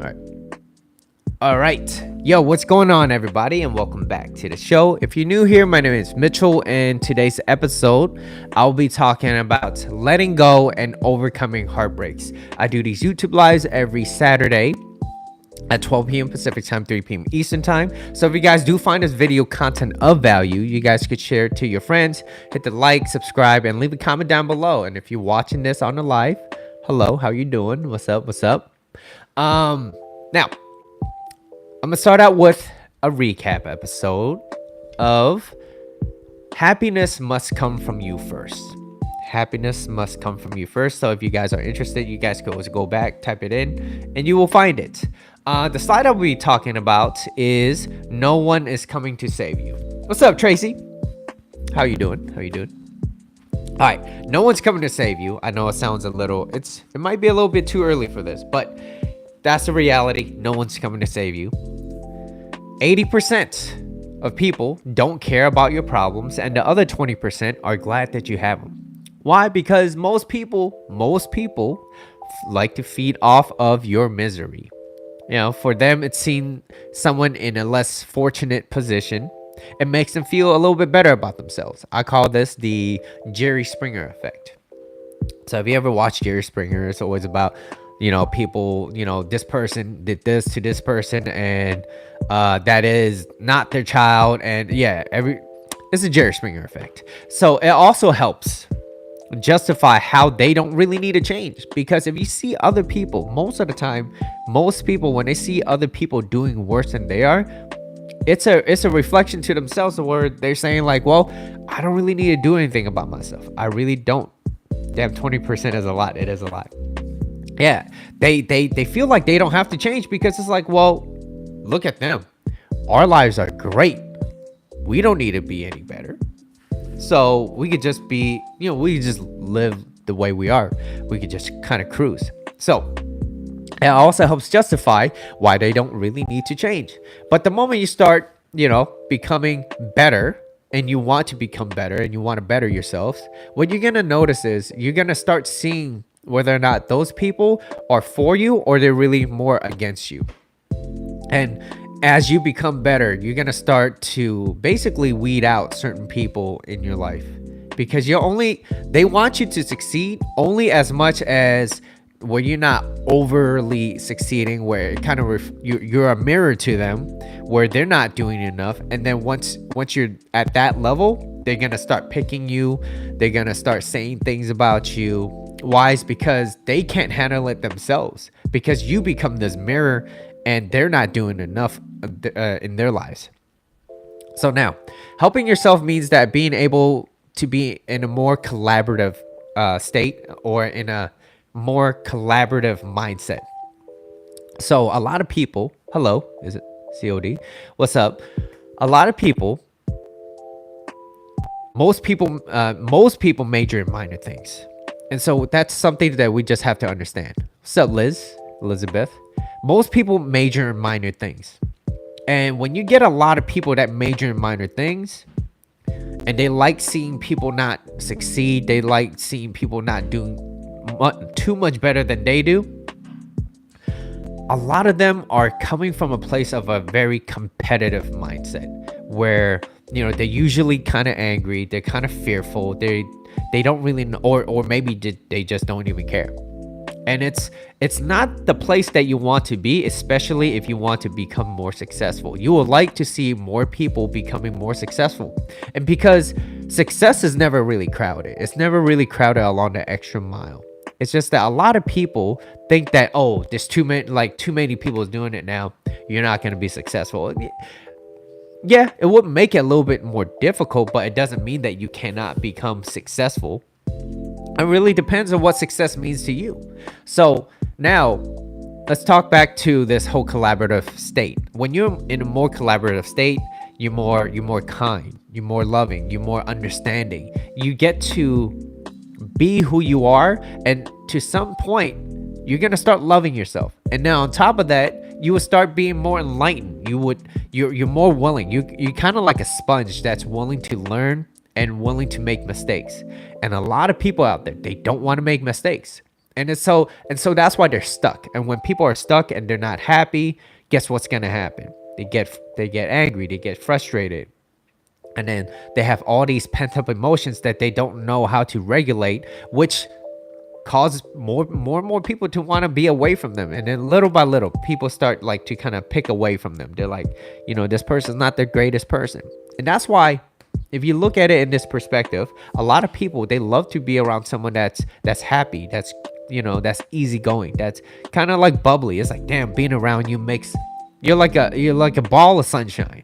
All right. All right. Yo, what's going on, everybody? And welcome back to the show. If you're new here, my name is Mitchell. And today's episode, I'll be talking about letting go and overcoming heartbreaks. I do these YouTube lives every Saturday at 12 p.m. Pacific time, 3 p.m. Eastern time. So if you guys do find this video content of value, you guys could share it to your friends, hit the like, subscribe, and leave a comment down below. And if you're watching this on the live, hello, how you doing? What's up? What's up? Now, I'm gonna start out with a recap episode of happiness must come from you first. Happiness must come from you first. So if you guys are interested, you guys can always go back, type it in, and you will find it. The slide I'll be talking about is no one is coming to save you. What's up, Tracy? How you doing? How you doing? All right, no one's coming to save you. I know it sounds it might be a little bit too early for this, but that's the reality. No one's coming to save you. 80% of people don't care about your problems, and the other 20% are glad that you have them. Why? Because most people like to feed off of your misery. You know, for them, it's seeing someone in a less fortunate position. It makes them feel a little bit better about themselves. I call this the Jerry Springer effect. So if you ever watch Jerry Springer, it's always about, people, this person did this to this person, and that is not their child. And yeah, it's a Jerry Springer effect. So it also helps justify how they don't really need to change, because if you see other people, most of the time, most people, when they see other people doing worse than they are, it's a reflection to themselves where they're saying like, well, I don't really need to do anything about myself. I really don't. Damn, 20% is a lot. It is a lot. Yeah, they feel like they don't have to change, because it's like, well, look at them. Our lives are great. We don't need to be any better. So we could just be, we could just live the way we are. We could just kind of cruise. So it also helps justify why they don't really need to change. But the moment you start, becoming better, and you want to become better, and you want to better yourselves, what you're going to notice is you're going to start seeing whether or not those people are for you or they're really more against you. And as you become better, you're going to start to basically weed out certain people in your life, because they want you to succeed only as much as where you're not overly succeeding, where it kind of you're a mirror to them, where they're not doing enough. And then once you're at that level, they're going to start picking you. They're going to start saying things about you. Why? Is because they can't handle it themselves, because you become this mirror and they're not doing enough in their lives. So now, helping yourself means that being able to be in a more collaborative state, or in a more collaborative mindset. So a lot of people, hello, is it COD? What's up? A lot of people, most people major in minor things. And so that's something that we just have to understand. What's up, Elizabeth? Most people major in minor things. And when you get a lot of people that major in minor things, and they like seeing people not succeed, they like seeing people not doing too much better than they do, a lot of them are coming from a place of a very competitive mindset, where they're usually kind of angry, they're kind of fearful, they don't really know, or maybe they just don't even care. And it's not the place that you want to be, especially if you want to become more successful. You would like to see more people becoming more successful. And because success is never really crowded. It's never really crowded along the extra mile. It's just that a lot of people think that, oh, there's too many people doing it now, you're not going to be successful. Yeah, it would make it a little bit more difficult, but it doesn't mean that you cannot become successful. It really depends on what success means to you. So now let's talk back to this whole collaborative state. When you're in a more collaborative state, you're more kind, you're more loving, you're more understanding. You get to be who you are, and to some point you're gonna start loving yourself. And now on top of that, you will start being more enlightened. You're more willing. You're kind of like a sponge that's willing to learn and willing to make mistakes. And a lot of people out there, they don't want to make mistakes. And so that's why they're stuck. And when people are stuck and they're not happy, guess what's gonna happen? They get angry, they get frustrated, and then they have all these pent up emotions that they don't know how to regulate, which causes more and more people to want to be away from them. And then little by little, people start like to kind of pick away from them. They're like, this person's not the greatest person. And that's why, if you look at it in this perspective, a lot of people, they love to be around someone that's happy, that's easygoing, that's kind of like bubbly. It's like, damn, being around you makes you're like a ball of sunshine.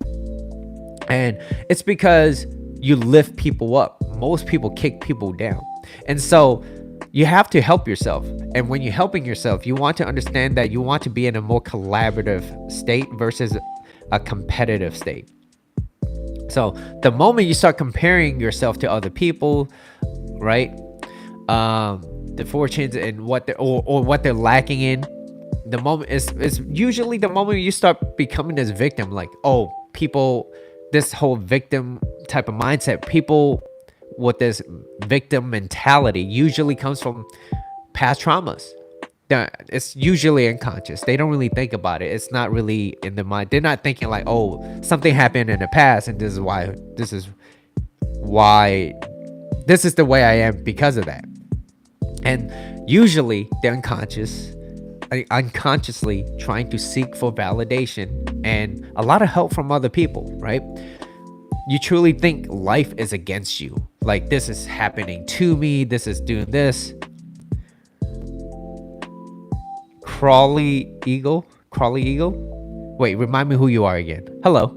And it's because you lift people up. Most people kick people down. And so you have to help yourself. And when you're helping yourself, you want to understand that you want to be in a more collaborative state versus a competitive state. So the moment you start comparing yourself to other people, right? The fortunes and what they're or what they're lacking in, the moment is usually the moment you start becoming this victim. Like, oh, people, this whole victim type of mindset, people with this victim mentality usually comes from past traumas. It's usually unconscious. They don't really think about it. It's not really in the mind. They're not thinking like, oh, something happened in the past and this is why this is the way I am because of that. And usually they're unconsciously trying to seek for validation and a lot of help from other people, right? You truly think life is against you. Like, this is happening to me. This is doing this. Crawly Eagle. Wait, remind me who you are again. Hello.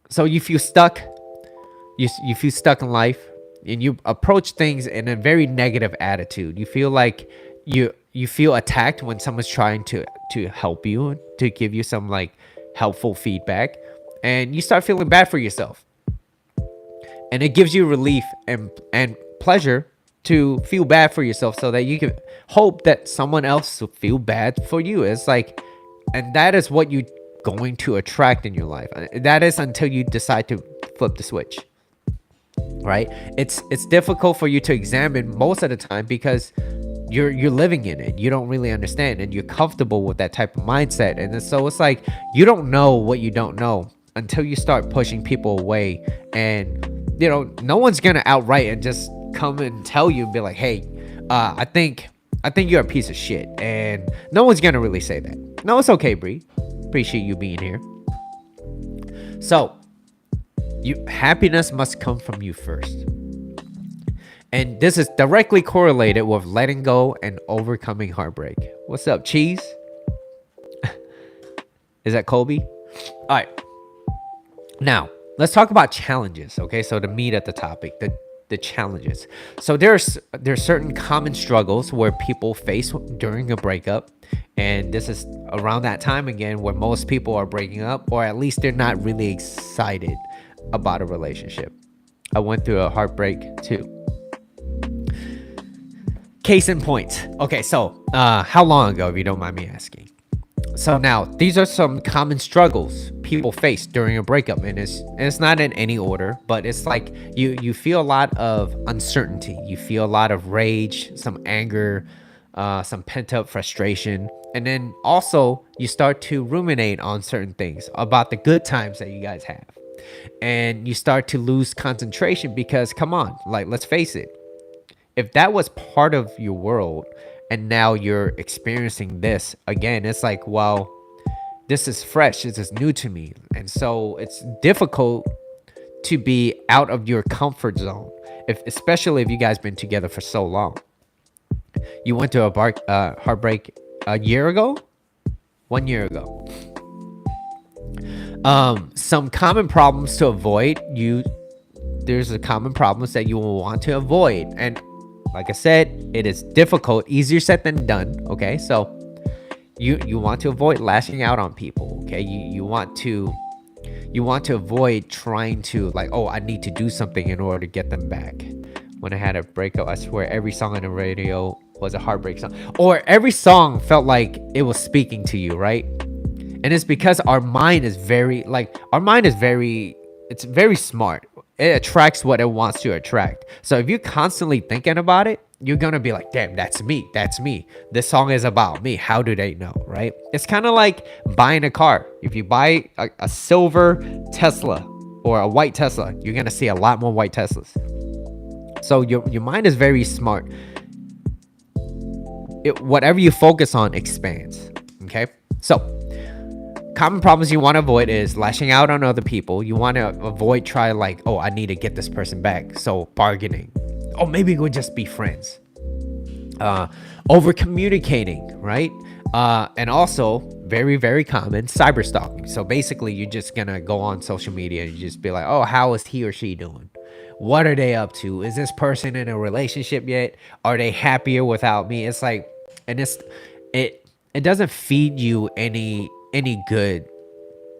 So you feel stuck. You feel stuck in life, and you approach things in a very negative attitude. You feel like you feel attacked when someone's trying to help you, to give you some like helpful feedback, and you start feeling bad for yourself. And it gives you relief and pleasure to feel bad for yourself, so that you can hope that someone else will feel bad for you. It's like, and that is what you're going to attract in your life. That is until you decide to flip the switch, right? It's difficult for you to examine most of the time because you're living in it. You don't really understand, and you're comfortable with that type of mindset. And so it's like, you don't know what you don't know until you start pushing people away. And no one's gonna outright and just come and tell you and be like, hey, I think you're a piece of shit. And no one's gonna really say that. No, it's okay, Bree. Appreciate you being here. So happiness must come from you first. And this is directly correlated with letting go and overcoming heartbreak. What's up, Cheese? Is that Colby? All right. Now, let's talk about challenges, okay? So the meat of the topic, the challenges. So there's certain common struggles where people face during a breakup. And this is around that time again where most people are breaking up, or at least they're not really excited about a relationship. I went through a heartbreak too. Case in point. Okay, so how long ago, if you don't mind me asking? So now, these are some common struggles people face during a breakup, and it's not in any order, but it's like you feel a lot of uncertainty, you feel a lot of rage, some anger, some pent-up frustration, and then also you start to ruminate on certain things about the good times that you guys have, and you start to lose concentration because, come on, like, let's face it, if that was part of your world and now you're experiencing this again, it's like, well, this is fresh, this is new to me. And so it's difficult to be out of your comfort zone, especially if you guys been together for so long. You went to a heartbreak a year ago? 1 year ago. Some common problems to avoid. There's a common problems that you will want to avoid. And like I said, it is difficult, easier said than done. Okay, so you want to avoid lashing out on people. Okay, you want to avoid trying to, like, oh, I need to do something in order to get them back. When I had a breakup, I swear every song on the radio was a heartbreak song, or every song felt like it was speaking to you, right? And it's because our mind is very it's very smart. It attracts what it wants to attract. So if you're constantly thinking about it, you're gonna be like, damn, that's me, this song is about me, how do they know, right? It's kind of like buying a car. If you buy a silver Tesla or a white Tesla, you're gonna see a lot more white Teslas. So your mind is very smart. Whatever you focus on expands. Okay, so common problems you want to avoid is lashing out on other people. You want to avoid try like, oh, I need to get this person back, so bargaining. Oh, maybe we'll just be friends. Over communicating, right? And also very, very common, cyber stalking. So basically you're just gonna go on social media and you just be like, oh, how is he or she doing? What are they up to? Is this person in a relationship yet? Are they happier without me? It's like, and it doesn't feed you any good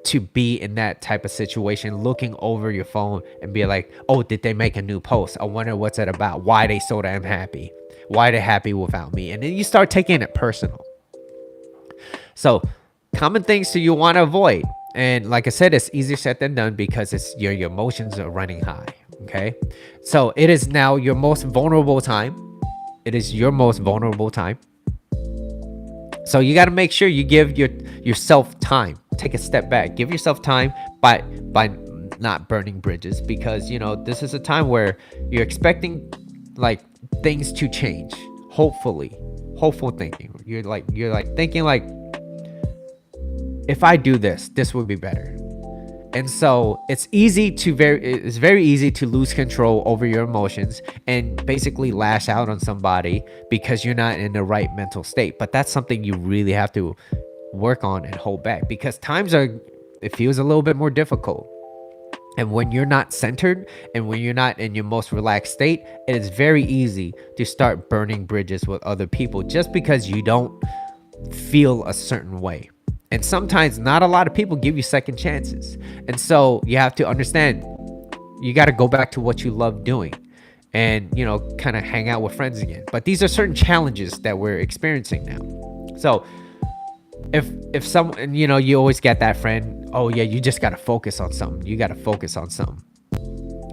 to be in that type of situation, looking over your phone and be like, oh, did they make a new post? I wonder what's it about. Why they so damn happy? Why they happy without me? And then you start taking it personal. So common things that you want to avoid. And like I said, it's easier said than done because it's your emotions are running high. Okay. So it is now your most vulnerable time. It is your most vulnerable time. So you got to make sure you give yourself time. Take a step back. Give yourself time by not burning bridges, because this is a time where you're expecting like things to change. Hopefully, hopeful thinking. You're like thinking like, if I do this, this will be better. And so it's very easy to lose control over your emotions and basically lash out on somebody because you're not in the right mental state. But that's something you really have to work on and hold back, because it feels a little bit more difficult. And when you're not centered and when you're not in your most relaxed state, it is very easy to start burning bridges with other people just because you don't feel a certain way. And sometimes not a lot of people give you second chances. And so you have to understand, you got to go back to what you love doing and, kind of hang out with friends again. But these are certain challenges that we're experiencing now. So if someone, you always get that friend, oh yeah, you just got to focus on something. You got to focus on something.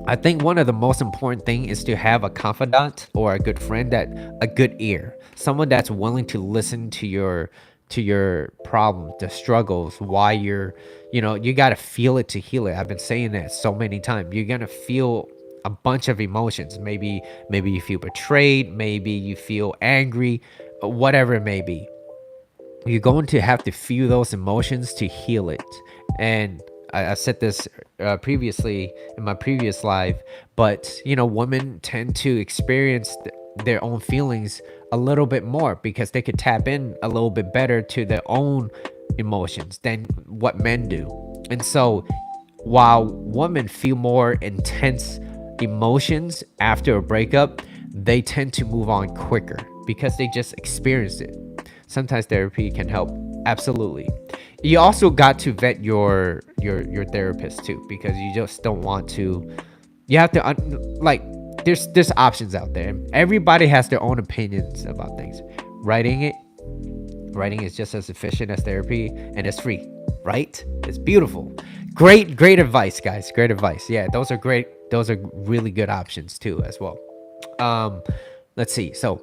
I think one of the most important thing is to have a confidant or a good friend, a good ear, someone that's willing to listen to your problem, the struggles, why you got to feel it to heal it. I've been saying that so many times. You're going to feel a bunch of emotions. Maybe you feel betrayed, maybe you feel angry, whatever it may be. You're going to have to feel those emotions to heal it. And I said this previously in my previous live, but women tend to experience their own feelings a little bit more because they could tap in a little bit better to their own emotions than what men do. And so while women feel more intense emotions after a breakup, they tend to move on quicker because they just experienced it. Sometimes therapy can help. Absolutely. You also got to vet your therapist too, because you just don't want to, you have to there's options out there. Everybody has their own opinions about things. Writing is just as efficient as therapy, and it's free, right? It's beautiful. Great advice, guys. Great advice. Yeah, those are great. Those are really good options too as well. Let's see. So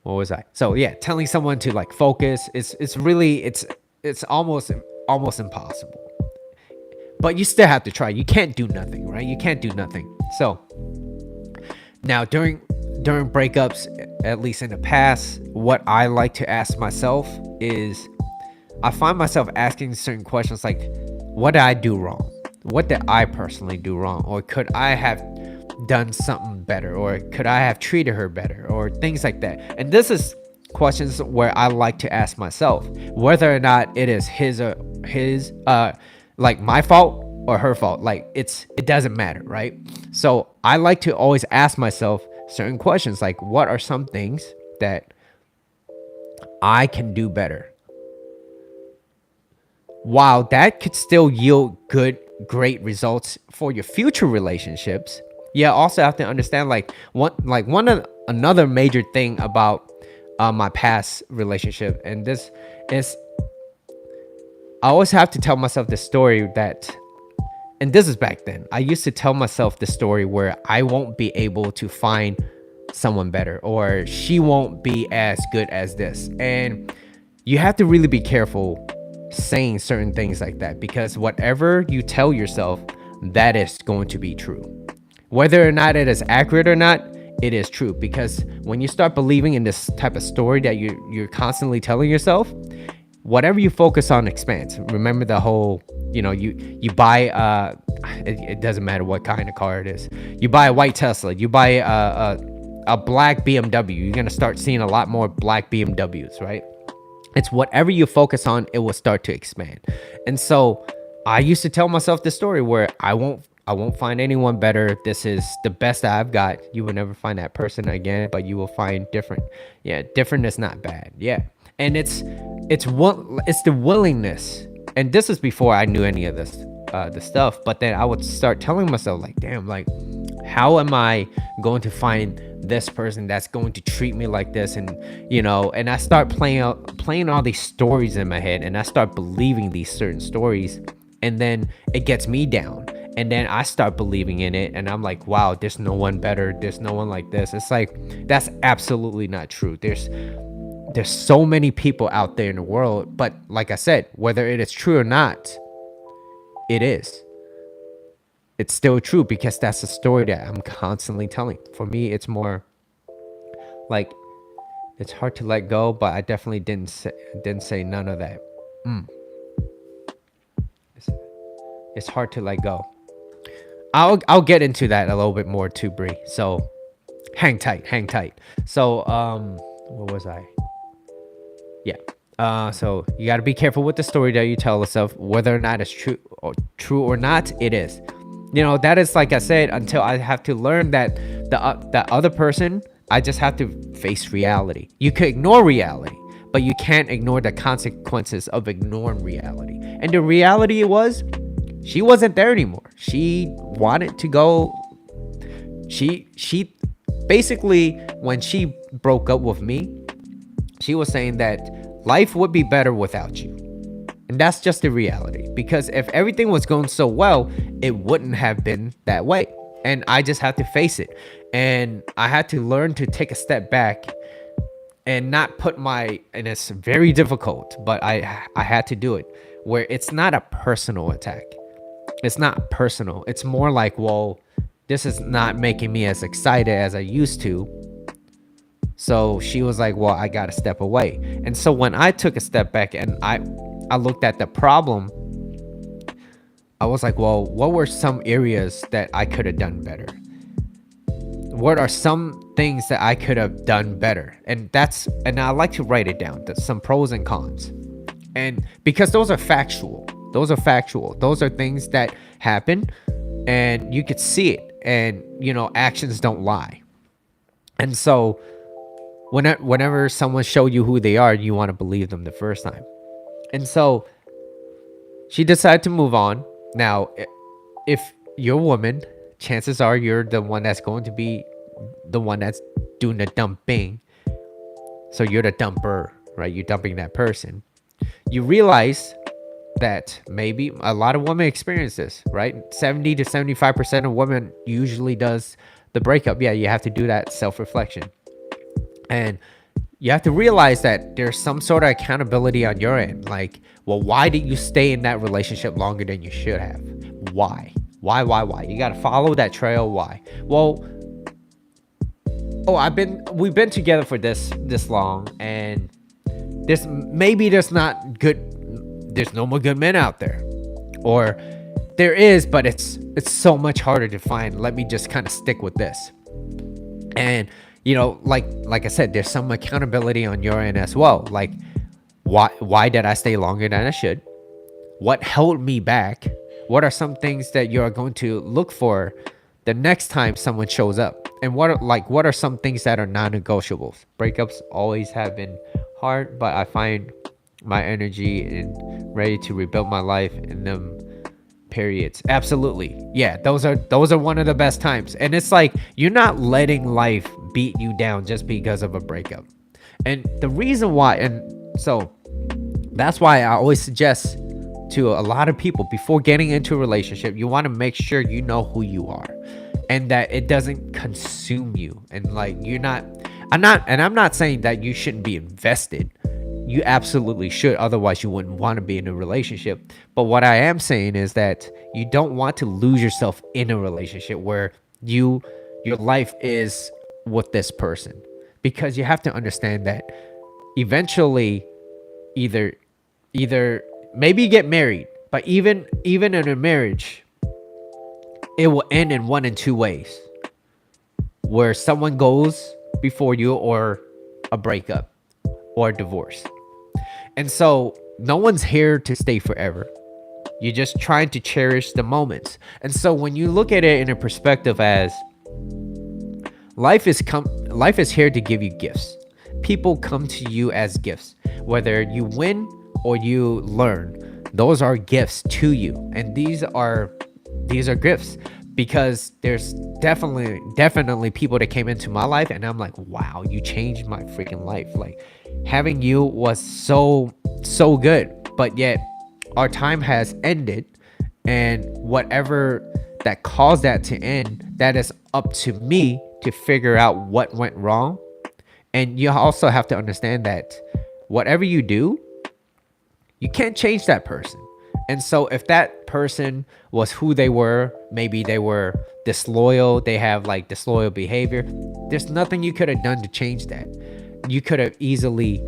what was I? So yeah, telling someone to focus, it's almost impossible. But you still have to try. You can't do nothing, right? You can't do nothing. So now, during breakups, at least in the past, what I like to ask myself is, I find myself asking certain questions like, what did I do wrong? What did I personally do wrong? Or could I have done something better? Or could I have treated her better? Or things like that. And this is questions where I like to ask myself, whether or not it is my fault or her fault. It doesn't matter, right? So I like to always ask myself certain questions like, what are some things that I can do better? While that could still yield great results for your future relationships, you also have to understand another major thing about my past relationship, and this is, I always have to tell myself the story that, and this is back then, I used to tell myself the story where I won't be able to find someone better, or she won't be as good as this. And you have to really be careful saying certain things like that, because whatever you tell yourself, that is going to be true. Whether or not it is accurate or not, it is true. Because when you start believing in this type of story that you're constantly telling yourself, whatever you focus on expands. Remember the whole, you buy it doesn't matter what kind of car it is. You buy a white Tesla, you buy a black BMW, you're gonna start seeing a lot more black BMWs, right? It's whatever you focus on, it will start to expand. And so I used to tell myself this story where I won't find anyone better. This is the best that I've got. You will never find that person again, but you will find different. Yeah, different is not bad. Yeah. And it's the willingness. And this is before I knew any of this the stuff, but then I would start telling myself like, damn, like how am I going to find this person that's going to treat me like this? And and I start playing all these stories in my head, and I start believing these certain stories, and then it gets me down, and then I start believing in it, and I'm like, wow, there's no one better, there's no one like this. It's like, that's absolutely not true. There's so many people out there in the world, but like I said, whether it is true or not, it's still true, because that's the story that I'm constantly telling. For me, it's more like, it's hard to let go, but I definitely didn't say none of that. It's hard to let go. I'll get into that a little bit more too, Bree. So hang tight. So where was I? Yeah. So you got to be careful with the story that you tell yourself, whether or not it's true or not. It is. That is, like I said, until I have to learn that that other person, I just have to face reality. You could ignore reality, but you can't ignore the consequences of ignoring reality. And the reality was, she wasn't there anymore. She wanted to go. She basically, when she broke up with me, she was saying that life would be better without you. And that's just the reality, because if everything was going so well, it wouldn't have been that way. And I just had to face it. And I had to learn to take a step back and not put and it's very difficult, but I had to do it, where it's not a personal attack. It's not personal. It's more like, well, this is not making me as excited as I used to. So she was like, well, I got to step away. And so when I took a step back and I looked at the problem, I was like, well, what were some areas that I could have done better? What are some things that I could have done better? And I like to write it down. That's some pros and cons. And because those are factual. Those are things that happen, and you could see it, and actions don't lie. And so whenever someone show you who they are, you want to believe them the first time. And so she decided to move on. Now, if you're a woman, chances are you're the one that's going to be the one that's doing the dumping. So you're the dumper, right? You're dumping that person. You realize that maybe a lot of women experience this, right? 70 to 75% of women usually does the breakup. Yeah, you have to do that self-reflection. And you have to realize that there's some sort of accountability on your end. Like, well, why did you stay in that relationship longer than you should have? Why? You got to follow that trail. Why? Well, we've been together for this long, and there's no more good men out there, or there is, but it's so much harder to find. Let me just kind of stick with this. And like I said, there's some accountability on your end as well. Like, why did I stay longer than I should? What held me back? What are some things that you're going to look for the next time someone shows up? And what are some things that are non-negotiables? Breakups always have been hard, but I find my energy and ready to rebuild my life in them periods. Absolutely. Yeah, those are one of the best times. And it's like, you're not letting life beat you down just because of a breakup. And the reason why, and so that's why I always suggest to a lot of people, before getting into a relationship, you want to make sure you know who you are. and that it doesn't consume you, and like I'm not saying that you shouldn't be invested. You absolutely should, otherwise you wouldn't want to be in a relationship. But what I am saying is that you don't want to lose yourself in a relationship where your life is with this person, because you have to understand that eventually either either maybe you get married, but even in a marriage, it will end in one and two ways, where someone goes before you, or a breakup, or a divorce. And so no one's here to stay forever. You're just trying to cherish the moments. And so when you look at it in a perspective as life is here to give you gifts. People come to you as gifts. Whether you win or you learn, those are gifts to you. And these are gifts, because there's definitely people that came into my life and I'm like, wow, you changed my freaking life. Like, having you was so good, but yet our time has ended, and whatever that caused that to end, that is up to me to figure out what went wrong. And you also have to understand that whatever you do, you can't change that person. And so if that person was who they were, maybe they were disloyal, they have like disloyal behavior, there's nothing you could have done to change that. You could have easily,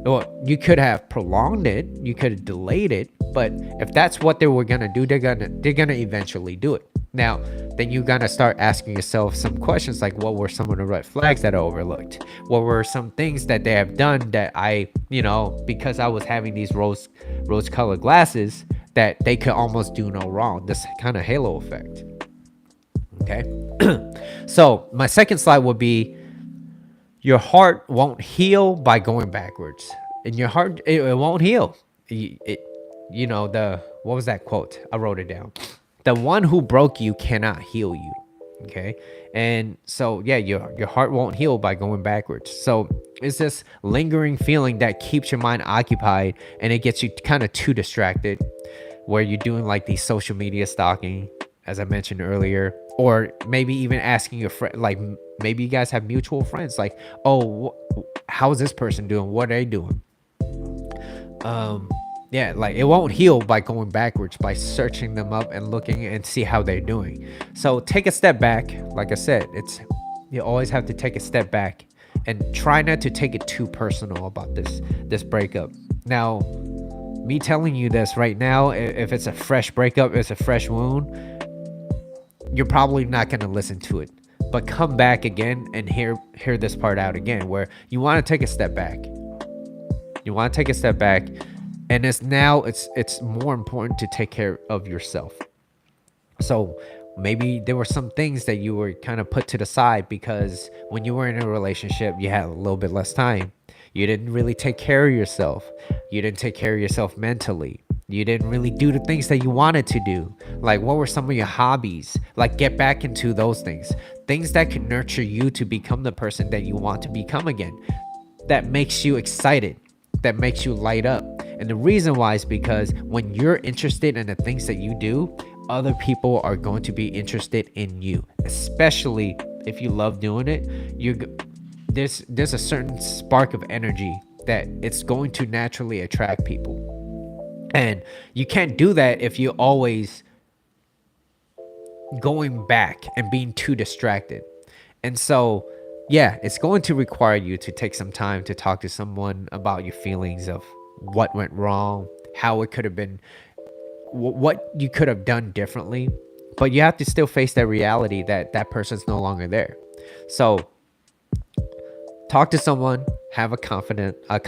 or you could have prolonged it, you could have delayed it, but if that's what they were gonna do, they're gonna eventually do it. Now, then you're gonna start asking yourself some questions like, what were some of the red flags that I overlooked? What were some things that they have done that I, because I was having these rose-colored glasses, that they could almost do no wrong. This kind of halo effect. Okay. So my second slide would be, your heart won't heal by going backwards. And your heart, it won't heal. What was that quote? I wrote it down. The one who broke you cannot heal you. Okay. And so, yeah, your heart won't heal by going backwards. So it's this lingering feeling that keeps your mind occupied, and it gets you kind of too distracted, where you're doing like these social media stalking, as I mentioned earlier, or maybe even asking your friend, like maybe you guys have mutual friends, like, oh, how's this person doing? What are they doing? Yeah, like it won't heal by going backwards, by searching them up and looking and see how they're doing. So take a step back. Like I said, you always have to take a step back and try not to take it too personal about this breakup. Now, me telling you this right now, if it's a fresh breakup, it's a fresh wound, you're probably not going to listen to it. But come back again and hear this part out again, where you want to take a step back. You want to take a step back. And it's more important to take care of yourself. So maybe there were some things that you were kind of put to the side because when you were in a relationship, you had a little bit less time. You didn't really take care of yourself. You didn't take care of yourself mentally. You didn't really do the things that you wanted to do. Like, what were some of your hobbies? Like, get back into those things. Things that can nurture you to become the person that you want to become again. That makes you excited. That makes you light up. And the reason why is because when you're interested in the things that you do, other people are going to be interested in you, especially if you love doing it. There's a certain spark of energy that it's going to naturally attract people. And you can't do that if you're always going back and being too distracted. And so, yeah, it's going to require you to take some time to talk to someone about your feelings of what went wrong, how it could have been, what you could have done differently. But you have to still face that reality that that person's no longer there. So talk to someone, have a confidant, a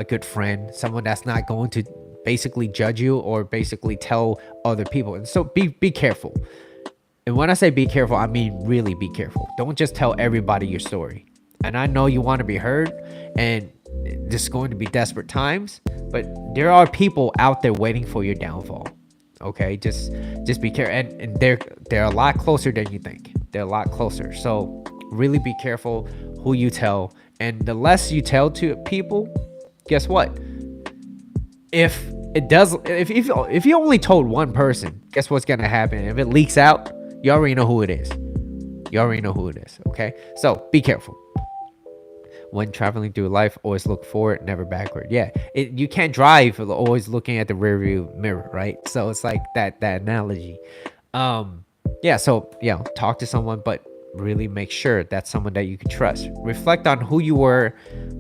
good friend, someone that's not going to basically judge you or basically tell other people. And so be careful. And when I say be careful, I mean really be careful. Don't just tell everybody your story. And I know you want to be heard, and this is going to be desperate times, but there are people out there waiting for your downfall. Okay, just be careful, and they're a lot closer than you think. They're a lot closer. So really be careful who you tell, and the less you tell to people, guess what? If you only told one person, guess what's gonna happen? If it leaks out, You already know who it is. You already know who it is. Okay, so be careful when traveling through life. Always look forward, never backward. Yeah, you can't drive always looking at the rearview mirror, right? So it's like that analogy. um yeah, so talk to someone, but really make sure that's someone that you can trust. Reflect on who you were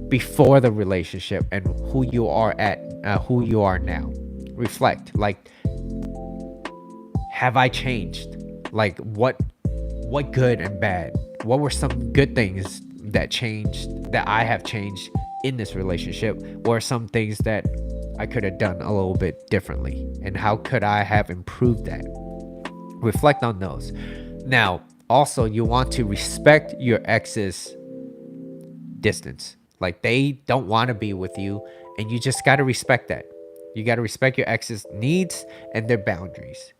before the relationship and who you are now. Reflect, like, have I changed? Like, what good and bad, what were some good things that I have changed in this relationship, or some things that I could have done a little bit differently, and how could I have improved that? Reflect on those. Now, also, you want to respect your ex's distance. Like, they don't want to be with you, and you just got to respect that. You got to respect your ex's needs and their boundaries.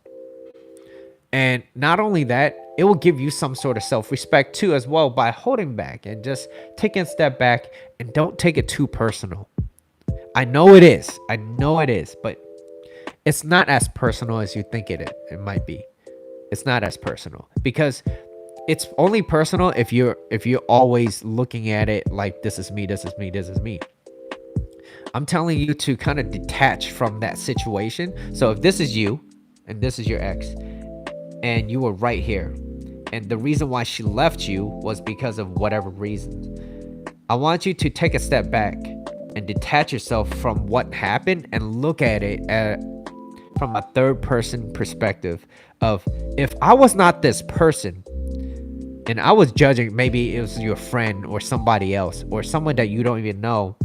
And not only that, it will give you some sort of self-respect too as well, by holding back and just taking a step back, and don't take it too personal. I know it is. But it's not as personal as you think it might be. It's not as personal, because it's only personal if you're always looking at it like, this is me, this is me, this is me. I'm telling you to kind of detach from that situation. So if this is you and this is your ex, and you were right here, and the reason why she left you was because of whatever reason, I want you to take a step back and detach yourself from what happened and look at it from a third person perspective of, if I was not this person and I was judging, maybe it was your friend or somebody else or someone that you don't even know,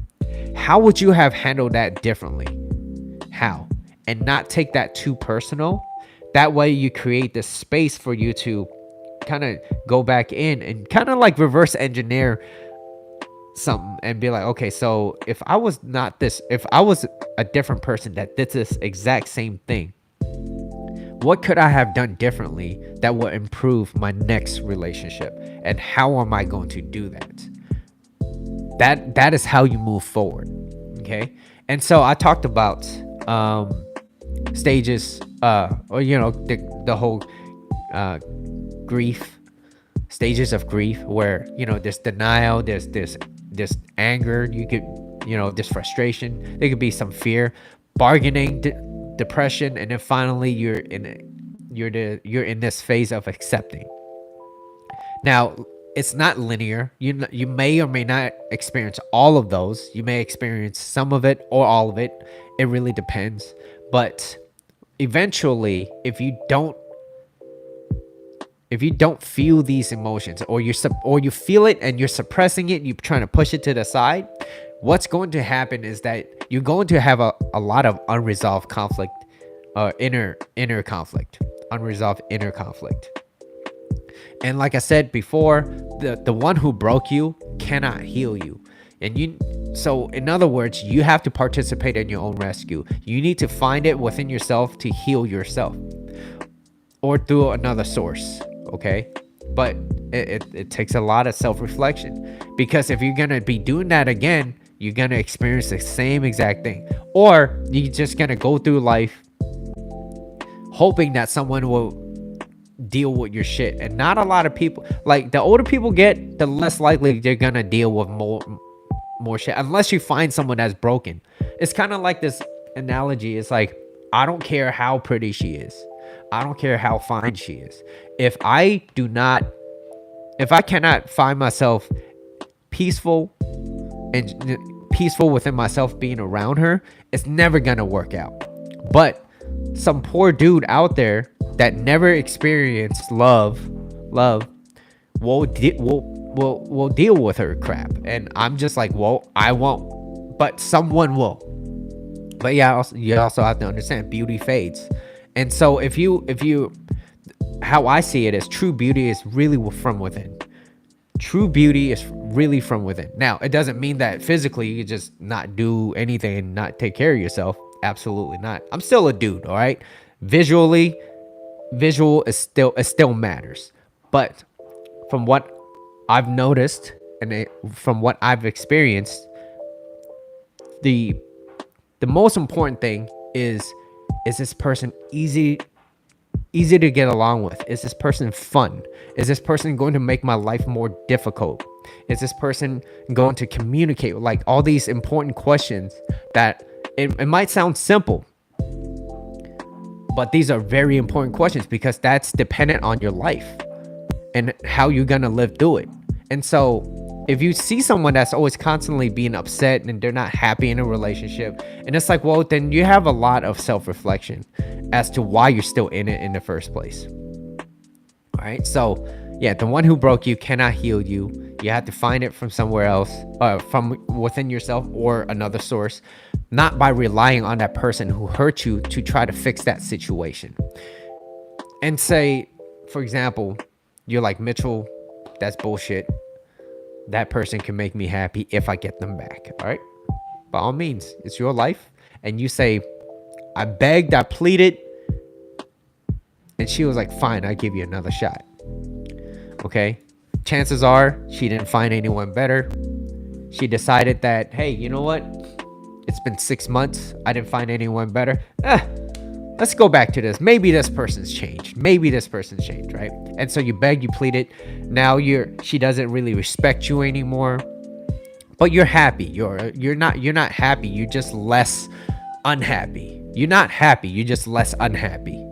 how would you have handled that differently? How? And not take that too personal. That way you create this space for you to kind of go back in and kind of like reverse engineer something and be like, okay, so if I was a different person that did this exact same thing, what could I have done differently that would improve my next relationship? And how am I going to do that? That is how you move forward. Okay. And so I talked about stages, or the whole grief, stages of grief, where there's denial, there's anger, you could there's frustration, there could be some fear, bargaining, depression, and then finally you're in this phase of accepting. Now, it's not linear. You may or may not experience all of those. You may experience some of it or all of it. It really depends. But eventually, if you don't feel these emotions, or you feel it and you're suppressing it, you're trying to push it to the side, what's going to happen is that you're going to have a lot of unresolved conflict, inner conflict, unresolved inner conflict. And like I said before, the one who broke you cannot heal you. So in other words, you have to participate in your own rescue. You need to find it within yourself to heal yourself, or through another source. Okay. But it takes a lot of self-reflection, because if you're going to be doing that again, you're going to experience the same exact thing, or you're just going to go through life hoping that someone will deal with your shit. And not a lot of people, like, the older people get, the less likely they're gonna deal with more shit, unless you find someone that's broken. It's kind of like this analogy. It's like, I don't care how pretty she is, I don't care how fine she is, if I cannot find myself peaceful within myself being around her, it's never gonna work out. But some poor dude out there that never experienced love will deal with her crap. And I'm just like, well, I won't, but someone will. But yeah, you also have to understand, beauty fades. And so if you how I see it is, true beauty is really from within. True beauty is really from within. Now, it doesn't mean that physically you just not do anything and not take care of yourself. Absolutely not. I'm still a dude, all right? Visual is still matters. But from what I've noticed and from what I've experienced, the most important thing is this person easy easy to get along with? Is this person fun? Is this person going to make my life more difficult? Is this person going to communicate? Like all these important questions that it might sound simple, but these are very important questions because that's dependent on your life and how you're gonna live through it. And so if you see someone that's always constantly being upset and they're not happy in a relationship, and it's like, well, then you have a lot of self-reflection as to why you're still in it in the first place. All right. So yeah, the one who broke you cannot heal you. You have to find it from somewhere else, from within yourself or another source, not by relying on that person who hurt you to try to fix that situation. And say, for example, you're like, Mitchell, that's bullshit. That person can make me happy if I get them back. All right. By all means, it's your life. And you say, I begged, I pleaded. And she was like, fine, I'll give you another shot. Okay. Chances are she didn't find anyone better. She decided that, hey, you know what? It's been 6 months. I didn't find anyone better. Let's go back to this. Maybe this person's changed. Right? And so you begged, you pleaded. Now she doesn't really respect you anymore. But you're happy. You're not happy. You're just less unhappy. You're not happy. You're just less unhappy.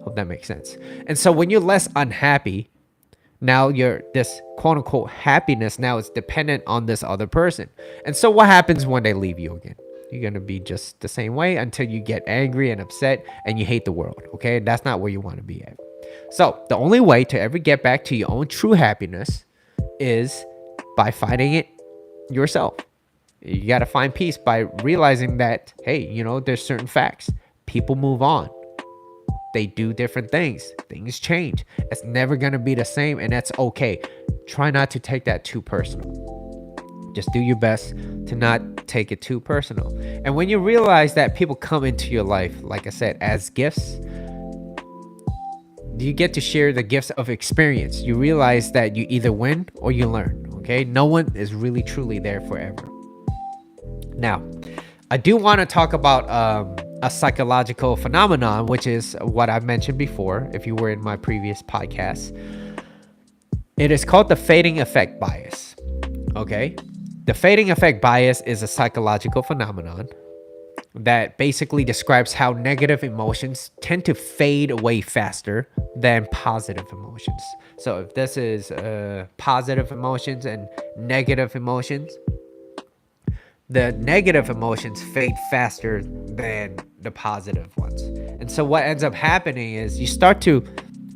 Hope that makes sense. And so when you're less unhappy, now this quote unquote happiness now is dependent on this other person. And so what happens when they leave you again? You're going to be just the same way until you get angry and upset and you hate the world. Okay. That's not where you want to be at. So the only way to ever get back to your own true happiness is by finding it yourself. You got to find peace by realizing that, hey, there's certain facts. People move on. They do different things. Things change. It's never going to be the same, and that's okay. Try not to take that too personal. Just do your best to not take it too personal. And when you realize that people come into your life, like I said, as gifts, you get to share the gifts of experience. You realize that you either win or you learn, okay? No one is really, truly there forever. Now, I do want to talk about a psychological phenomenon, which is what I've mentioned before, if you were in my previous podcast. It is called the fading effect bias, okay? The fading effect bias is a psychological phenomenon that basically describes how negative emotions tend to fade away faster than positive emotions. So if this is positive emotions and negative emotions, the negative emotions fade faster than the positive ones. And so what ends up happening is you start to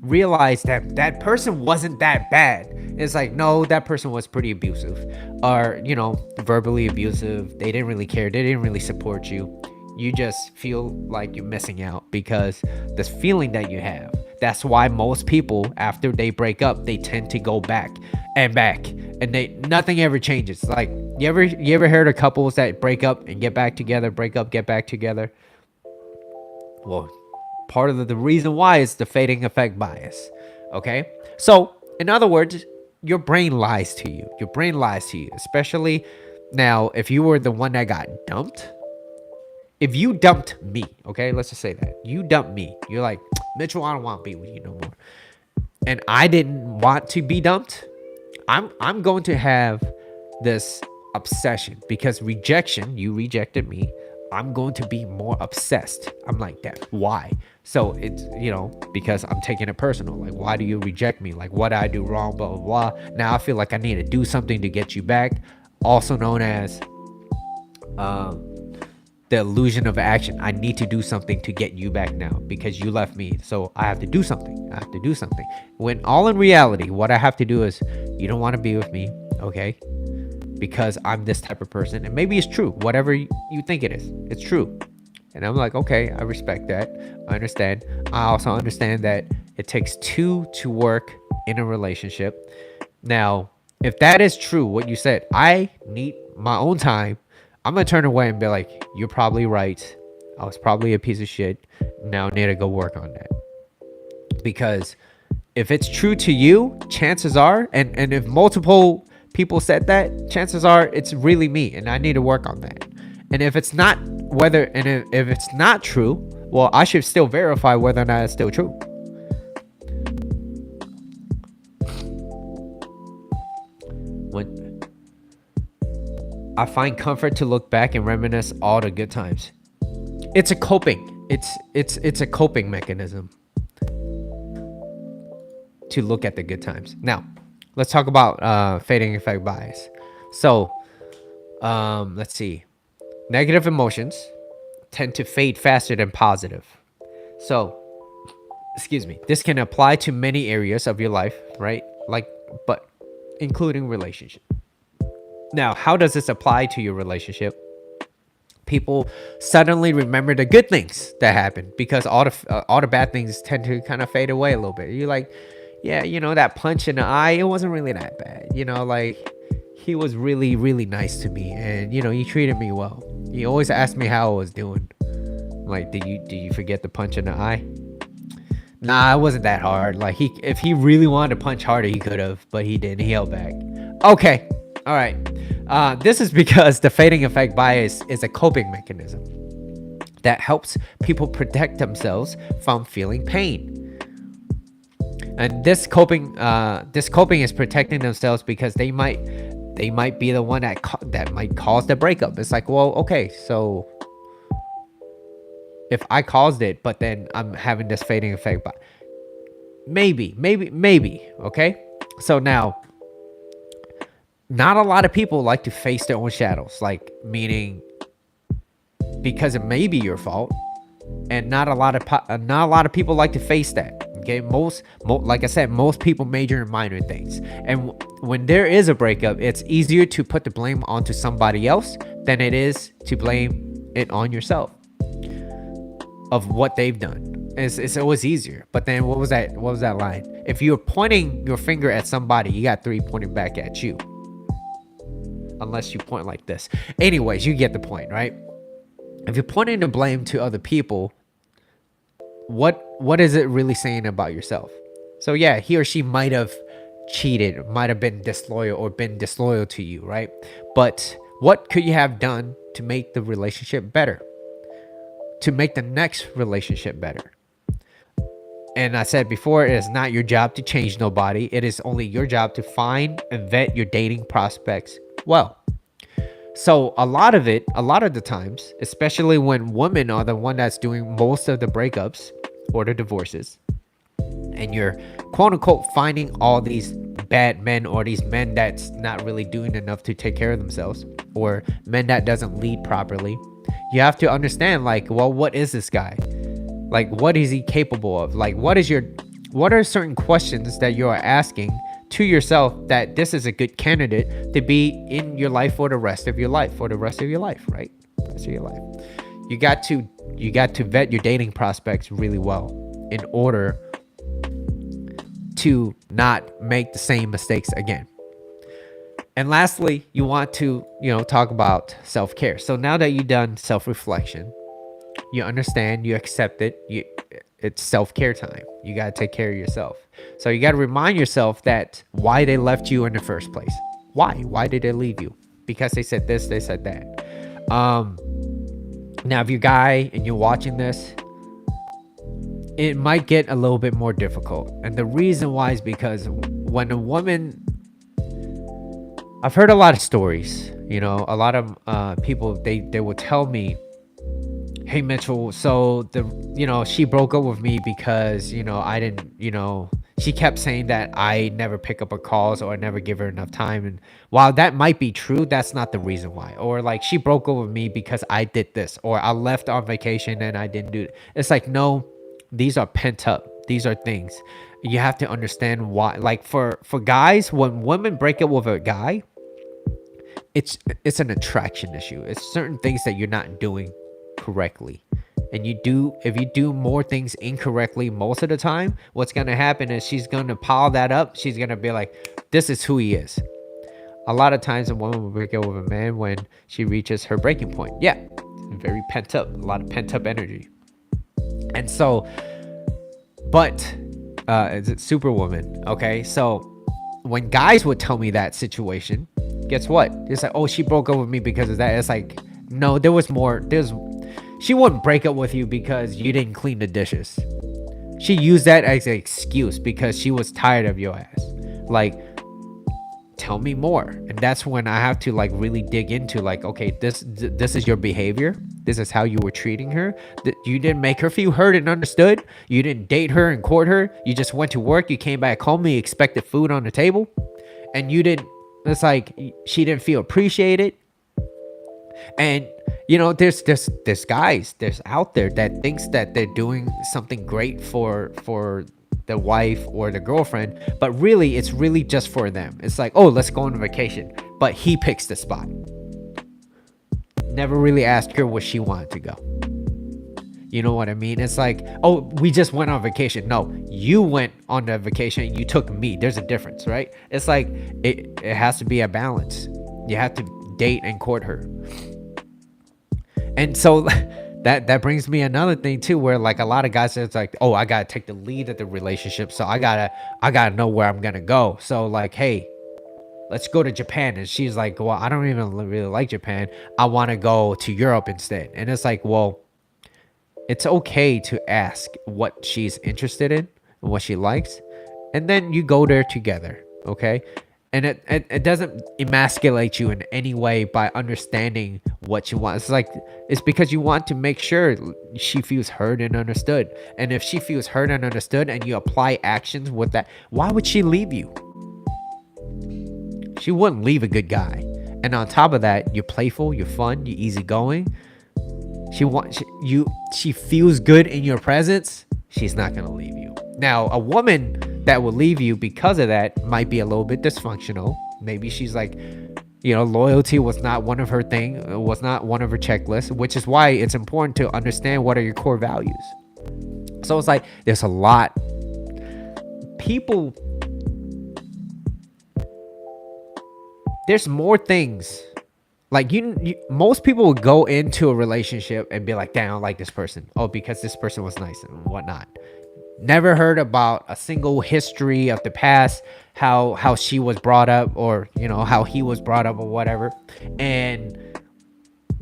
realize that that person wasn't that bad. It's like, no, that person was pretty abusive, or, verbally abusive. They didn't really care. They didn't really support you. You just feel like you're missing out because this feeling that you have. That's why most people, after they break up, they tend to go back, and nothing ever changes. Like, you ever heard of couples that break up and get back together, break up, get back together? Well, part of the reason why is the fading effect bias. Okay? So, in other words, your brain lies to you. Your brain lies to you, especially now if you were the one that got dumped. If you dumped me, okay, let's just say that. You dumped me. You're like, Mitchell, I don't want to be with you no more. And I didn't want to be dumped. I'm going to have this obsession because rejection, you rejected me. I'm going to be more obsessed. I'm like that. Why? So it's, because I'm taking it personal. Like, why do you reject me? Like, what did I do wrong? Blah, blah, blah. Now I feel like I need to do something to get you back. Also known as the illusion of action. I need to do something to get you back now because you left me. So I have to do something. When all in reality, what I have to do is, you don't want to be with me. Okay. Because I'm this type of person. And maybe it's true. Whatever you think it is. It's true. And I'm like, okay, I respect that. I understand. I also understand that it takes two to work in a relationship. Now, if that is true, what you said, I need my own time. I'm going to turn away and be like, you're probably right. I was probably a piece of shit. Now I need to go work on that. Because if it's true to you, chances are, and if multiple people said that, chances are it's really me and I need to work on that. And if it's not, if it's not true, well, I should still verify whether or not it's still true. I find comfort to look back and reminisce all the good times. It's a coping. It's a coping mechanism to look at the good times. Now, let's talk about fading effect bias. So, let's see. Negative emotions tend to fade faster than positive. So, excuse me. This can apply to many areas of your life, right? Like, but including relationship. Now, how does this apply to your relationship? People suddenly remember the good things that happened because all the bad things tend to kind of fade away a little bit. You're like, yeah, that punch in the eye, it wasn't really that bad. Like he was really, really nice to me, and he treated me well. He always asked me how I was doing. Like, did you forget the punch in the eye? Nah, it wasn't that hard. Like if he really wanted to punch harder, he could have, but he didn't. He held back. Okay, all right. This is because the fading effect bias is a coping mechanism that helps people protect themselves from feeling pain. And this coping is protecting themselves because they might be the one that might cause the breakup. It's like, well, okay, so if I caused it, but then I'm having this fading effect, but maybe, okay? So now, not a lot of people like to face their own shadows, like meaning because it may be your fault, and not a lot of people like to face that. Okay, like I said, most people major in minor things, and when there is a breakup, it's easier to put the blame onto somebody else than it is to blame it on yourself of what they've done. It's always easier. But then what was that line? If you're pointing your finger at somebody, you got 3 pointing back at you. Unless you point like this. Anyways, you get the point, right? If you're pointing the blame to other people, what is it really saying about yourself? So yeah, he or she might have cheated, might have been disloyal or been disloyal to you, right? But what could you have done to make the relationship better? To make the next relationship better? And I said before, it is not your job to change nobody. It is only your job to find and vet your dating prospects well. So a lot of the times, especially when women are the one that's doing most of the breakups or the divorces, and you're quote unquote finding all these bad men or these men that's not really doing enough to take care of themselves, or men that doesn't lead properly, you have to understand, like, well, what is this guy? Like, what is he capable of? Like, what are certain questions that you are asking to yourself that this is a good candidate to be in your life for the rest of your life, right? Rest of your life. You got to vet your dating prospects really well in order to not make the same mistakes again. And lastly, you want to, talk about self-care. So now that you've done self-reflection, you understand, you accept it, it's self-care time. You got to take care of yourself. So you got to remind yourself that why they left you in the first place. Why did they leave you? Because they said this, they said that. Now, if you're a guy and you're watching this, it might get a little bit more difficult. And the reason why is because when a woman, I've heard a lot of stories, a lot of people, they will tell me, hey Mitchell, so she broke up with me because I didn't, she kept saying that I never pick up her calls or I never give her enough time. And while that might be true, that's not the reason why. Or like, she broke up with me because I did this, or I left on vacation and I didn't do it. It's like, no, these are pent up. These are things you have to understand why. Like for guys, when women break up with a guy, it's an attraction issue. It's certain things that you're not doing correctly. And if you do more things incorrectly most of the time, what's going to happen is she's going to pile that up. She's going to be like, this is who he is. A lot of times a woman will break up with a man when she reaches her breaking point. Yeah, very pent up, a lot of pent up energy. And so, but is it Superwoman? Okay, so when guys would tell me that situation, guess what? It's like, oh, she broke up with me because of that. It's like, no, there was more. She wouldn't break up with you because you didn't clean the dishes. She used that as an excuse because she was tired of your ass. Like, tell me more. And that's when I have to like really dig into like, okay, this is your behavior, this is how you were treating her. You didn't make her feel heard and understood. You didn't date her and court her. You just went to work, you came back home, you expected food on the table, and you didn't. It's like she didn't feel appreciated. And you know, there's guys there's out there that thinks that they're doing something great for the wife or the girlfriend, but really it's really just for them. It's like, oh, let's go on vacation, but he picks the spot. Never really asked her where she wanted to go. You know what I mean? It's like, oh, we just went on vacation. No, you went on the vacation, you took me. There's a difference, right? It's like it has to be a balance. You have to date and court her. And so that brings me another thing too, where like a lot of guys, it's like, oh, I gotta take the lead of the relationship, so I gotta know where I'm gonna go. So like, hey, let's go to Japan. And she's like, well, I don't even really like Japan, I want to go to Europe instead. And it's like, well, it's okay to ask what she's interested in and what she likes, and then you go there together, okay? And it doesn't emasculate you in any way by understanding what you want. It's like, it's because you want to make sure she feels heard and understood. And if she feels heard and understood and you apply actions with that, why would she leave you? She wouldn't leave a good guy. And on top of that, you're playful, you're fun, you're easygoing. She feels good in your presence. She's not gonna leave you. Now, a woman that will leave you because of that might be a little bit dysfunctional. Maybe she's like, you know, loyalty was not one of her was not one of her checklists, which is why it's important to understand what are your core values. So it's like, there's a lot. There's more things. Like most people would go into a relationship and be like, damn, I don't like this person. Oh, because this person was nice and whatnot. Never heard about a single history of the past, how she was brought up, or you know, how he was brought up or whatever. And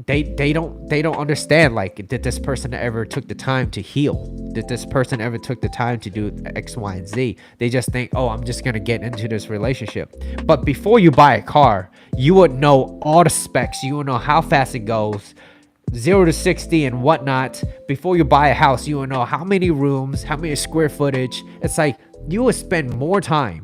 they don't understand, like, did this person ever took the time to heal? Did this person ever took the time to do X, Y, and Z? They just think, oh, I'm just gonna get into this relationship. But before you buy a car, you would know all the specs, you would know how fast it goes, 0 to 60 and whatnot. Before you buy a house, you will know how many rooms, how many square footage. It's like you will spend more time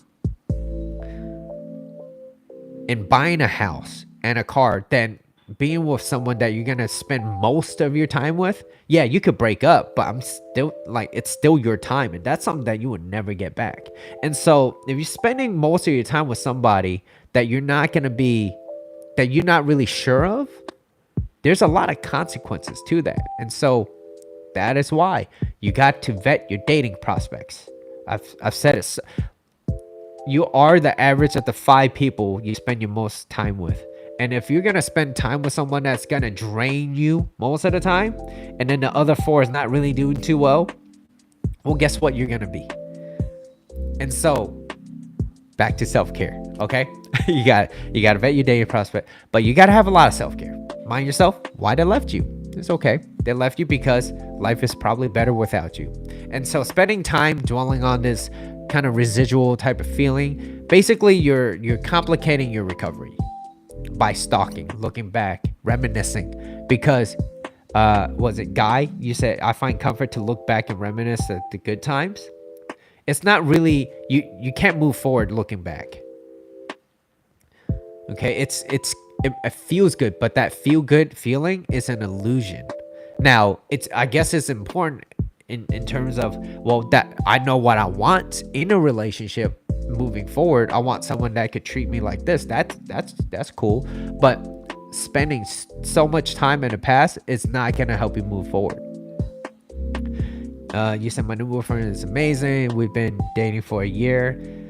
in buying a house and a car than being with someone that you're gonna spend most of your time with. Yeah, you could break up, but I'm still like, it's still your time, and that's something that you would never get back. And so if you're spending most of your time with somebody that you're not really sure of, there's a lot of consequences to that. And so that is why you got to vet your dating prospects. I've said it. You are the average of the 5 people you spend your most time with. And if you're going to spend time with someone that's going to drain you most of the time, and then the other 4 is not really doing too well, guess what you're going to be? And so back to self-care, okay? you got to vet your dating prospect, but you got to have a lot of self-care. Mind yourself, why they left you. It's okay. They left you because life is probably better without you. And so spending time dwelling on this kind of residual type of feeling, basically you're complicating your recovery by stalking, looking back, reminiscing. Because was it Guy? You said, I find comfort to look back and reminisce at the good times. It's not really, you can't move forward looking back. Okay, it feels good, but that feel good feeling is an illusion. Now, I guess it's important in terms of, well, that I know what I want in a relationship moving forward. I want someone that could treat me like this. That's cool. But spending so much time in the past is not gonna help you move forward. You said my new boyfriend is amazing. We've been dating for a year.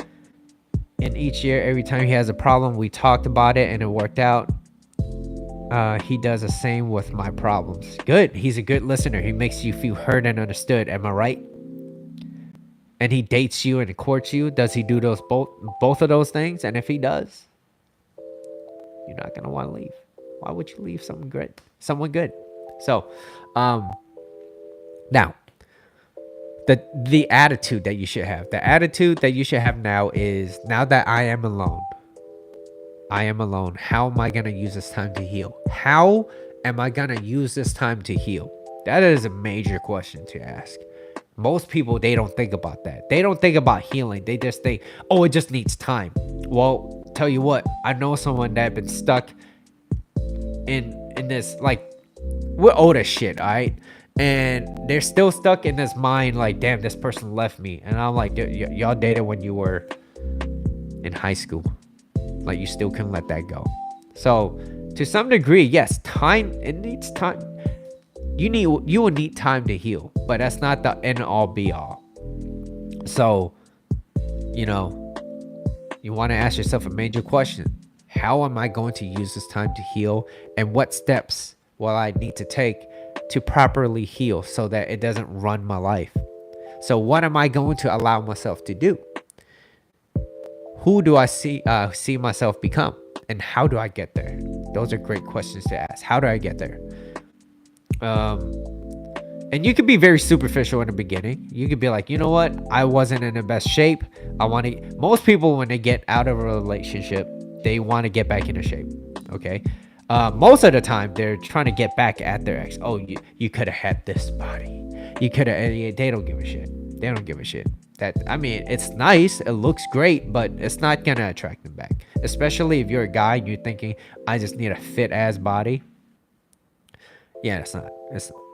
And each year, every time he has a problem, we talked about it and it worked out. He does the same with my problems. Good. He's a good listener. He makes you feel heard and understood. Am I right? And he dates you and courts you. Does he do those both of those things? And if he does, you're not gonna want to leave. Why would you leave someone good? So, now, the attitude that you should have. The attitude that you should have now is, now that I am alone, I am alone. How am I going to use this time to heal? How am I going to use this time to heal? That is a major question to ask. Most people, they don't think about that. They don't think about healing. They just think, oh, it just needs time. Well, tell you what, I know someone that been stuck in this, like, we're old as shit, all right? And they're still stuck in this mind, like, damn, this person left me. And I'm like, y'all dated when you were in high school. Like, you still couldn't let that go. So to some degree, yes, time, it needs time. You will need time to heal, but that's not the end all be all. So, you know, you want to ask yourself a major question. How am I going to use this time to heal? And what steps will I need to take to properly heal so that it doesn't run my life? So what am I going to allow myself to do? Who do I see myself become? And how do I get there? Those are great questions to ask. How do I get there? And you could be very superficial in the beginning. You could be like, you know what? I wasn't in the best shape. Most people, when they get out of a relationship, they want to get back into shape. Okay. Most of the time they're trying to get back at their ex. Oh, you could have had this body. You could have, they don't give a shit. They don't give a shit. It's nice. It looks great, but it's not going to attract them back. Especially if you're a guy and you're thinking, I just need a fit ass body. Yeah,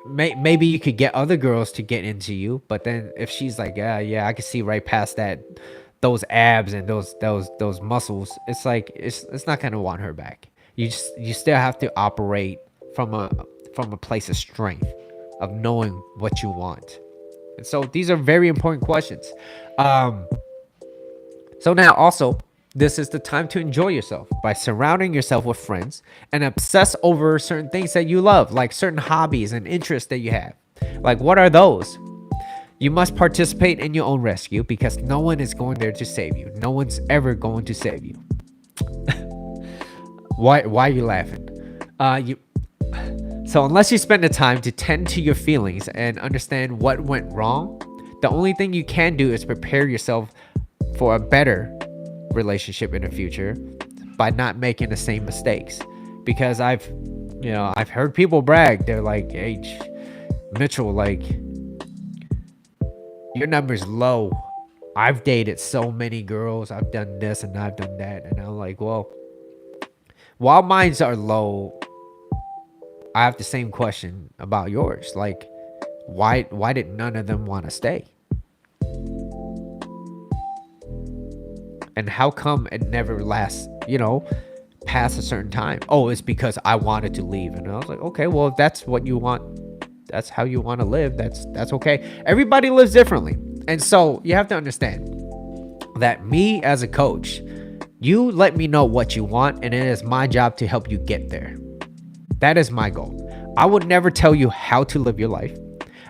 maybe you could get other girls to get into you, but then if she's like, yeah, I can see right past that, those abs and those muscles, it's like it's not gonna want her back. You still have to operate from a place of strength, of knowing what you want. And so these are very important questions. So now also, this is the time to enjoy yourself by surrounding yourself with friends and obsess over certain things that you love, like certain hobbies and interests that you have. Like, what are those? You must participate in your own rescue because no one is going there to save you. No one's ever going to save you. Why are you laughing? So unless you spend the time to tend to your feelings and understand what went wrong, the only thing you can do is prepare yourself for a better relationship in the future by not making the same mistakes. Because I've heard people brag. They're like, hey, Mitchell, like, your number's low. I've dated so many girls. I've done this and I've done that. And I'm like, well, while mines are low, I have the same question about yours. Like, why did none of them want to stay? And how come it never lasts, past a certain time? Oh, it's because I wanted to leave. And I was like, okay, well, if that's what you want, that's how you want to live, that's okay. Everybody lives differently. And so you have to understand that me as a coach, you let me know what you want, and it is my job to help you get there. That is my goal. I would never tell you how to live your life.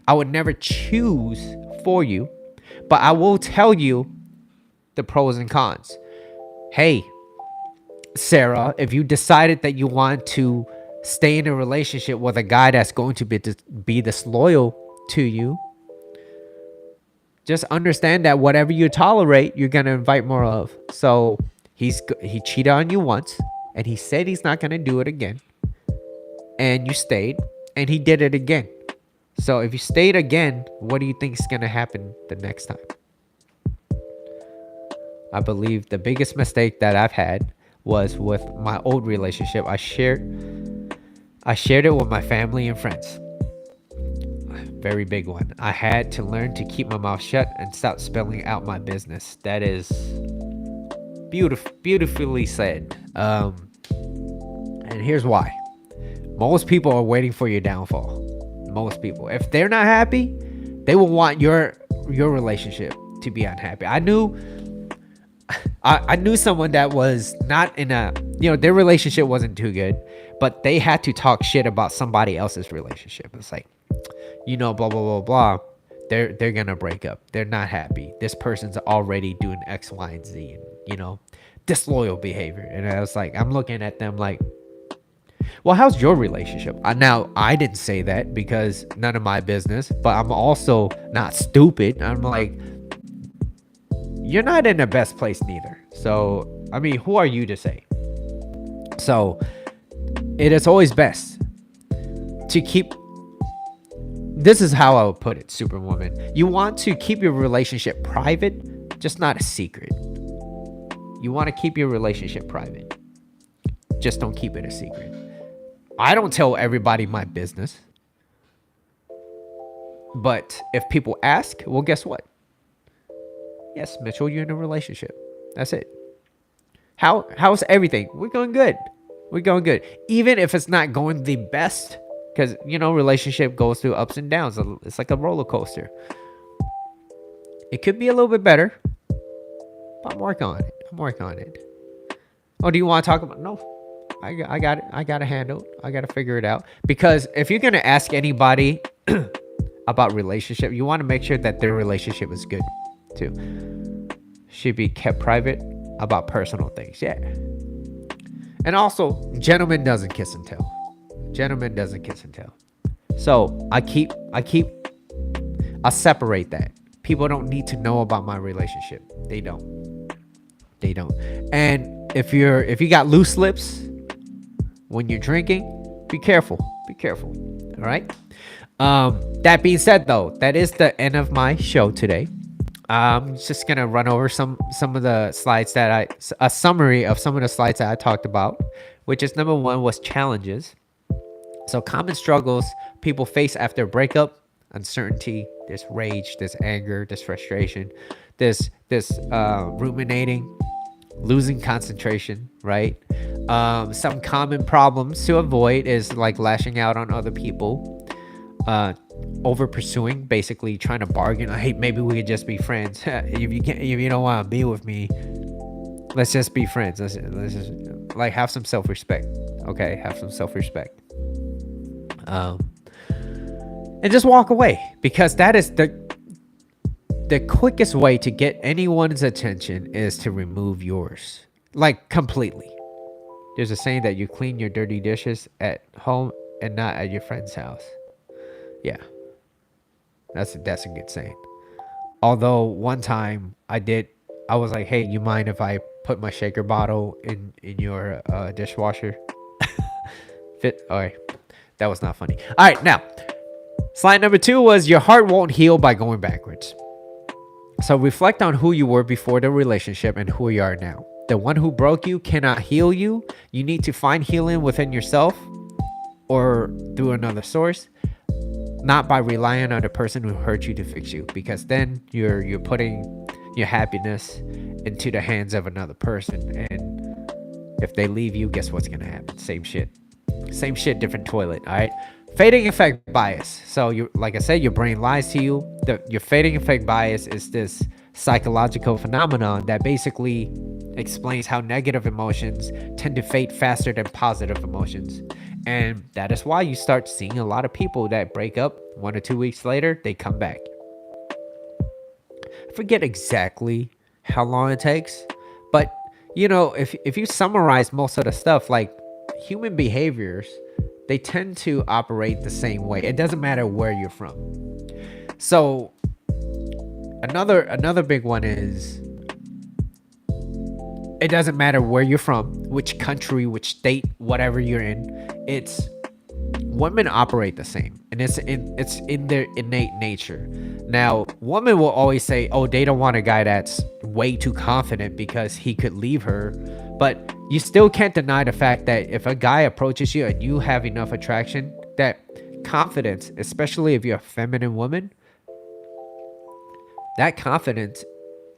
I would never choose for you, but I will tell you the pros and cons. Hey, Sarah, if you decided that you want to stay in a relationship with a guy that's going to be disloyal to you, just understand that whatever you tolerate, you're going to invite more of. So he cheated on you once, and he said he's not going to do it again. And you stayed, and he did it again. So if you stayed again, what do you think is going to happen the next time? I believe the biggest mistake that I've had was with my old relationship. I shared it with my family and friends. Very big one. I had to learn to keep my mouth shut and stop spelling out my business. That is beautifully said. And here's why. Most people are waiting for your downfall. Most people. If they're not happy, they will want your relationship to be unhappy. I knew someone that was not in their relationship wasn't too good, but they had to talk shit about somebody else's relationship. It's like, blah, blah, blah, blah. They're going to break up. They're not happy. This person's already doing X, Y, and Z, and, disloyal behavior. And I was like, I'm looking at them like, well, how's your relationship? Now, I didn't say that because none of my business, but I'm also not stupid. I'm like, you're not in the best place neither. So, who are you to say? So it is always best to keep, this is how I would put it, Superwoman. You want to keep your relationship private, just not a secret. You want to keep your relationship private, just don't keep it a secret. I don't tell everybody my business. But if people ask, well, guess what? Yes, Mitchell, you're in a relationship. That's it. How's everything? We're going good. We're going good. Even if it's not going the best, because, relationship goes through ups and downs. It's like a roller coaster. It could be a little bit better, but I'm working on it. Oh, do you want to talk about? No, I got it. I got to handle it. I got to figure it out. Because if you're going to ask anybody about relationship, you want to make sure that their relationship is good too. Should be kept private about personal things. Yeah. And also, gentlemen doesn't kiss and tell. So I separate that. People don't need to know about my relationship. They don't. And if you got loose lips when you're drinking, be careful. All right. That being said, though, that is the end of my show today. I'm just gonna run over some of the slides a summary of some of the slides that I talked about, which is number 1 was challenges. So common struggles people face after a breakup: uncertainty, there's rage, there's anger, there's frustration, there's ruminating, losing concentration, right? Some common problems to avoid is like lashing out on other people, over pursuing, basically trying to bargain. Hey, maybe we could just be friends. If you don't want to be with me, let's just be friends. Let's just like have some self-respect. Okay, have some self-respect. And just walk away, because that is the quickest way to get anyone's attention is to remove yours, like completely. There's a saying that you clean your dirty dishes at home and not at your friend's house. Yeah, that's a good saying. Although one time I was like, hey, you mind if I put my shaker bottle in your dishwasher? All right, that was not funny. All right, now slide number 2 was your heart won't heal by going backwards. So reflect on who you were before the relationship and who you are now. The one who broke you cannot heal you. You need to find healing within yourself or through another source, not by relying on the person who hurt you to fix you, because then you're putting your happiness into the hands of another person, and if they leave you, guess what's gonna happen? Same shit, different toilet. All right. Fading effect bias. So like I said, your brain lies to you. Your fading effect bias is this psychological phenomenon that basically explains how negative emotions tend to fade faster than positive emotions. And that is why you start seeing a lot of people that break up 1 or 2 weeks later, they come back. I forget exactly how long it takes, but if you summarize most of the stuff, like human behaviors, they tend to operate the same way. It doesn't matter where you're from. So another big one is, it doesn't matter where you're from, which country, which state, whatever you're in. It's women operate the same, and it's in their innate nature. Now, women will always say, oh, they don't want a guy that's way too confident because he could leave her. But you still can't deny the fact that if a guy approaches you and you have enough attraction, that confidence, especially if you're a feminine woman, that confidence,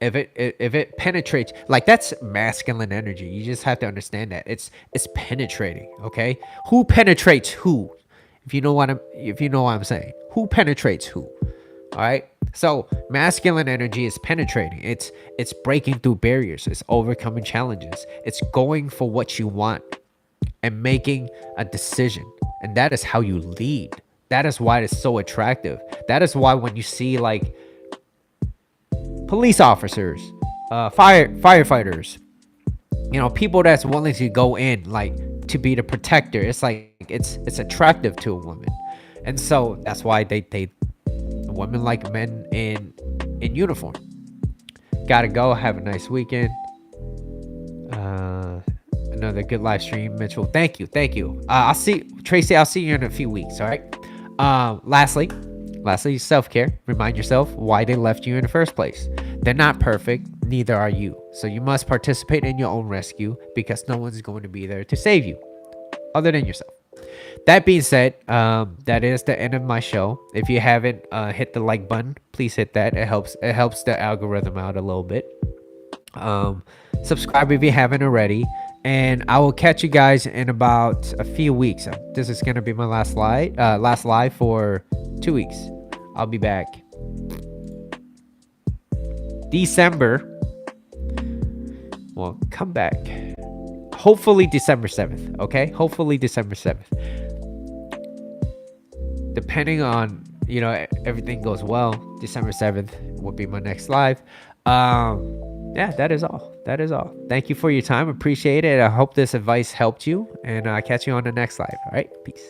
if it penetrates, like, that's masculine energy. You just have to understand that it's penetrating. Okay, who penetrates who? If you know what I'm saying, who penetrates who? All right. So masculine energy is penetrating. It's breaking through barriers. It's overcoming challenges. It's going for what you want and making a decision. And that is how you lead. That is why it's so attractive. That is why when you see like police officers, firefighters, people that's willing to go in, like, to be the protector, it's like it's attractive to a woman. And so that's why they women like men in uniform. Gotta go. Have a nice weekend. another good live stream. Mitchell, thank you. I'll see Tracy. I'll see you in a few weeks. All right. Lastly, self-care. Remind yourself why they left you in the first place. They're not perfect, neither are you. So you must participate in your own rescue, because no one's going to be there to save you other than yourself. That being said, that is the end of my show. If you haven't hit the like button, please hit that. It helps the algorithm out a little bit. Subscribe if you haven't already, and I will catch you guys in about a few weeks. This is gonna be my last live for 2 weeks. I'll be back December. Well, come back hopefully December 7th. Okay, hopefully December 7th, depending on, everything goes well. December 7th will be my next live. Yeah, that is all. Thank you for your time. Appreciate it. I hope this advice helped you, and I'll catch you on the next live. All right, peace.